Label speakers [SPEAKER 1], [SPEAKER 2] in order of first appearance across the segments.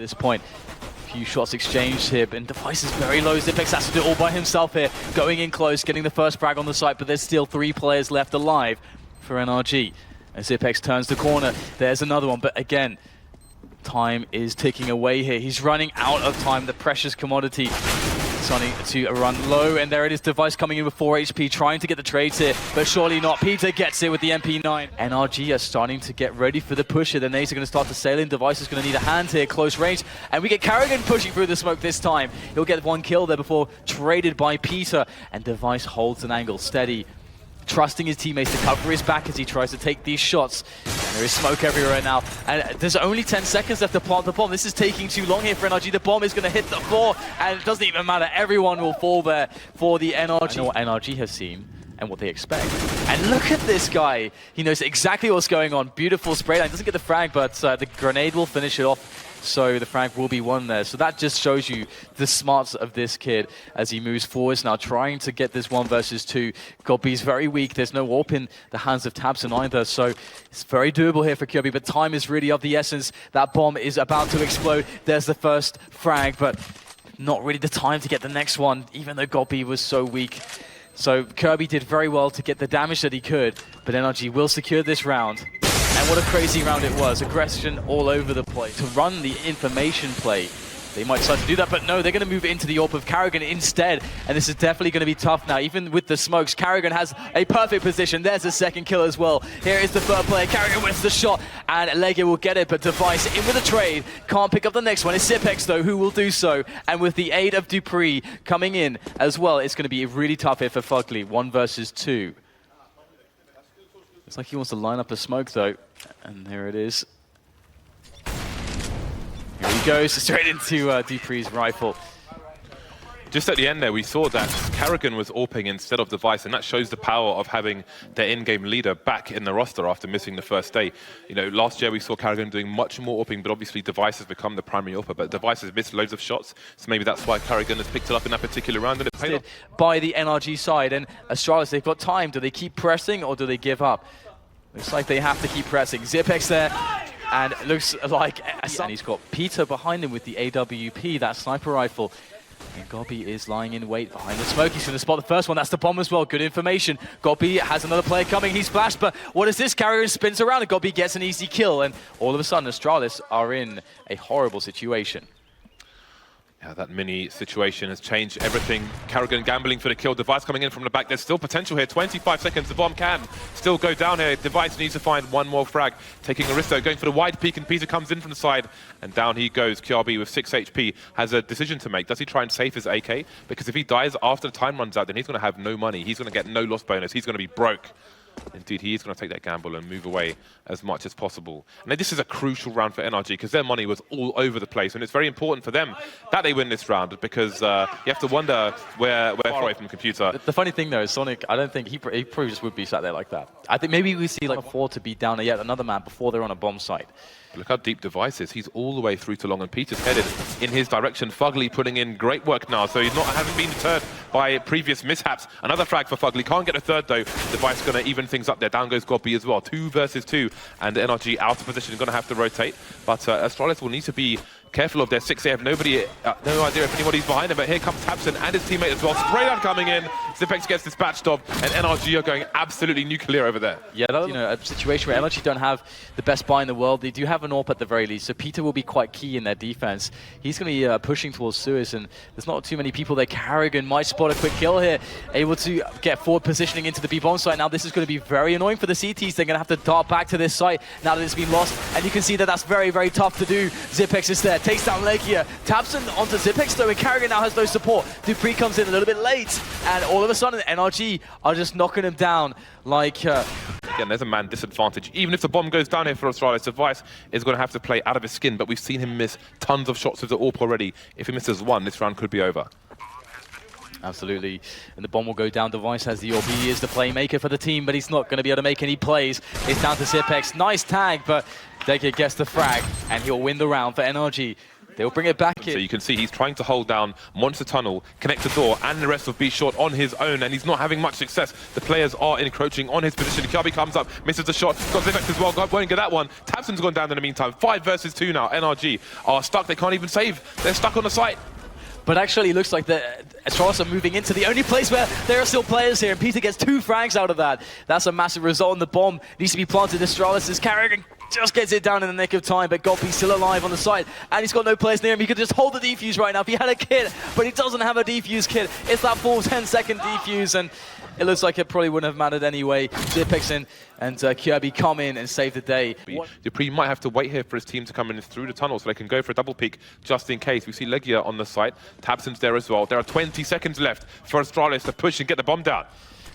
[SPEAKER 1] this point. Few shots exchanged here, and Device is very low. Zipex has to do it all by himself here, going in close, getting the first frag on the site, but there's still 3 players left alive for NRG. As Zipex turns the corner, there's another one, but again, time is ticking away here. He's running out of time, the precious commodity. Starting to run low, and there it is, Device coming in with 4 HP, trying to get the trades here, but surely not. Peter gets it with the MP9. NRG are starting to get ready for the push here. The nades are going to start to sail in. Device is going to need a hand here, close range, and we get Carrigan pushing through the smoke this time. He'll get 1 kill there before traded by Peter, and Device holds an angle steady, trusting his teammates to cover his back as he tries to take these shots. And there is smoke everywhere now, and there's only 10 seconds left to plant the bomb. This is taking too long here for NRG. The bomb is going to hit the floor, and it doesn't even matter. Everyone will fall there for the NRG. I know what NRG has seen and what they expect. And look at this guy. He knows exactly what's going on. Beautiful spray line. Doesn't get the frag, but the grenade will finish it off. So the frag will be won there. So that just shows you the smarts of this kid as he moves forwards now, trying to get this 1 versus 2. Godby's very weak. There's no AWP in the hands of Tabson either. So it's very doable here for Kirby, but time is really of the essence. That bomb is about to explode. There's the first frag, but not really the time to get the next one, even though Godby was so weak. So Kirby did very well to get the damage that he could, but NRG will secure this round. And what a crazy round it was. Aggression all over the place. To run the information play, they might decide to do that, but no, they're going to move into the AWP of Carrigan instead. And this is definitely going to be tough now. Even with the smokes, Carrigan has a perfect position. There's a second kill as well. Here is the third player. Carrigan wins the shot, and ELEAGUE will get it, but Device in with a trade. Can't pick up the next one. It's Zipex, though, who will do so. And with the aid of Dupree coming in as well, it's going to be really tough here for Fugly. 1 versus 2. Looks like he wants to line up a smoke, though. And there it is. Here he goes, straight into Dupree's rifle.
[SPEAKER 2] Just at the end there, we saw that Carrigan was AWPing instead of Device, and that shows the power of having their in-game leader back in the roster after missing the first day. You know, last year we saw Carrigan doing much more AWPing, but obviously Device has become the primary AWPer, but Device has missed loads of shots, so maybe that's why Carrigan has picked it up in that particular round, and it's paid off.
[SPEAKER 1] By the NRG side, and Astralis, they've got time. Do they keep pressing, or do they give up? Looks like they have to keep pressing. Zipex there, and it looks like... And he's got Peter behind him with the AWP, that sniper rifle. And Godby is lying in wait behind the smoke. He's going to spot the first one. That's the bomb as well. Good information. Godby has another player coming. He's flashed, but what is this? Carrier spins around, and Godby gets an easy kill. And all of a sudden, Astralis are in a horrible situation.
[SPEAKER 2] Yeah, that mini situation has changed everything. Carrigan gambling for the kill. Device coming in from the back. There's still potential here. 25 seconds. The bomb can still go down here. Device needs to find 1 more frag. Taking a risk though, going for the wide peek, and Peter comes in from the side. And down he goes. QRB with 6 HP has a decision to make. Does he try and save his AK? Because if he dies after the time runs out, then he's going to have no money. He's going to get no loss bonus. He's going to be broke. Indeed, he is going to take that gamble and move away as much as possible. And this is a crucial round for NRG because their money was all over the place, and it's very important for them that they win this round because you have to wonder where far away from computer.
[SPEAKER 1] The funny thing though is Sonic, I don't think he probably just would be sat there like that. I think maybe we see like 4 to be down yet another man before they're on a bomb site.
[SPEAKER 2] Look how deep Device is. He's all the way through to long, and Peter's headed in his direction. Fugly putting in great work now, so hasn't been deterred by previous mishaps. Another frag for Fugly. Can't get a third though. Device going to even things up there. Down goes Godby as well. 2 versus 2, and NRG out of position. Going to have to rotate, but Astralis will need to be careful of their 6. They have no idea if anybody's behind them, but here comes Tabson and his teammate as well. Spray down coming in. Zipex gets dispatched of, and NRG are going absolutely nuclear over there.
[SPEAKER 1] Yeah, that's, you know, a situation where NRG don't have the best buy in the world. They do have an AWP at the very least, so Peter will be quite key in their defense. He's going to be pushing towards Suez, and there's not too many people there. Carrigan might spot a quick kill here, able to get forward positioning into the B-bomb site. Now this is going to be very annoying for the CTs. They're going to have to dart back to this site now that it's been lost, and you can see that that's very, very tough to do. Zipex is there, takes down ELEAGUE. Tabson onto Zipex though, and Carrigan now has no support. Dupree comes in a little bit late, and all of a sudden NRG are just knocking him down like...
[SPEAKER 2] Again, there's a man disadvantage. Even if the bomb goes down here for Astralis, Device is going to have to play out of his skin, but we've seen him miss tons of shots with the AWP already. If he misses 1, this round could be over.
[SPEAKER 1] Absolutely, and the bomb will go down. Device has the AWP. He is the playmaker for the team, but he's not going to be able to make any plays. It's down to Zipex. Nice tag, but ELEAGUE gets the frag, and he'll win the round for NRG. They'll bring it back
[SPEAKER 2] So
[SPEAKER 1] in.
[SPEAKER 2] you can see he's trying to hold down Monster Tunnel, connect the door, and the rest of B Short on his own, and he's not having much success. The players are encroaching on his position. Kirby comes up, misses the shot, got Zivex as well, won't get that one. Tabson's gone down in the meantime. 5 versus 2 now. NRG are stuck, they can't even save. They're stuck on the site.
[SPEAKER 1] But actually, it looks like the Astralis are moving into the only place where there are still players here, and Peter gets 2 frags out of that. That's a massive result, and the bomb needs to be planted. Astralis is carrying and just gets it down in the nick of time, but Godby's still alive on the site, and he's got no players near him. He could just hold the defuse right now if he had a kit, but he doesn't have a defuse kit. It's that full 10-second defuse, and it looks like it probably wouldn't have mattered anyway. Zipex and Kirby come in and save the day.
[SPEAKER 2] Dupree might have to wait here for his team to come in through the tunnel so they can go for a double peek just in case. We see Legia on the site. Tabson's there as well. There are 20 seconds left for Astralis to push and get the bomb down.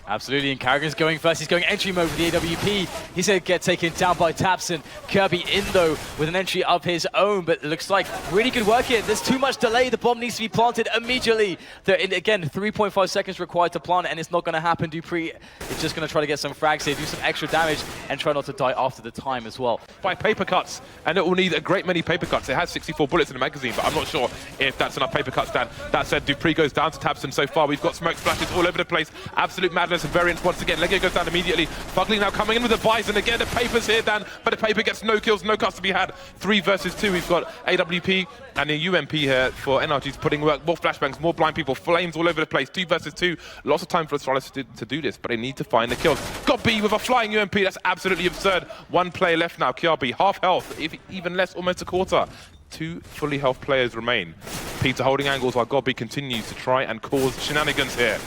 [SPEAKER 1] Absolutely, and Carrigan's going first. He's going entry mode with the AWP. He's going to get taken down by Tabson. Kirby in, though, with an entry of his own, but it looks like really good work here. There's too much delay. The bomb needs to be planted immediately. Again, 3.5 seconds required to plant it, and it's not going to happen. Dupree is just going to try to get some frags here, do some extra damage, and try not to die after the time as well.
[SPEAKER 2] By paper cuts, and it will need a great many paper cuts. It has 64 bullets in the magazine, but I'm not sure if that's enough paper cuts, Dan. That said, Dupree goes down to Tabson so far. We've got smoke splashes all over the place. Absolute madness and variance once again. Legia goes down immediately. Fugly now coming in with the Bison again. The paper's here, Dan, but the paper gets no kills, no cuts to be had. 3 versus 2. We've got AWP and a UMP here for NRG's putting work. More flashbangs, more blind people, flames all over the place. 2 versus 2. Lots of time for Astralis to do this, but they need to find the kills. Got B with a flying UMP. That's absolutely absurd. 1 player left now. Kirby, half health, even less, almost a quarter. 2 fully health players remain. Peter holding angles while Godby continues to try and cause shenanigans here.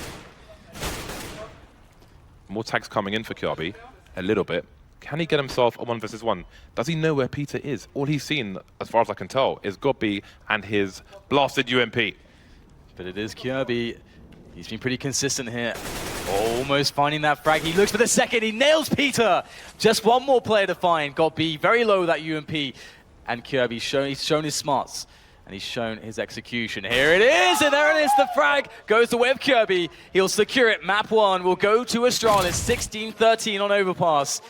[SPEAKER 2] More tags coming in for Kirby, a little bit. Can he get himself a 1 versus 1? Does he know where Peter is? All he's seen, as far as I can tell, is Godby and his blasted UMP.
[SPEAKER 1] But it is Kirby. He's been pretty consistent here. Almost finding that frag. He looks for the second. He nails Peter. Just 1 more player to find. Godby very low with that UMP. And Kirby, he's shown his smarts. And he's shown his execution. Here it is, and there it is. The frag goes to Web Kirby. He'll secure it. Map 1 will go to Astralis. 16-13 on Overpass.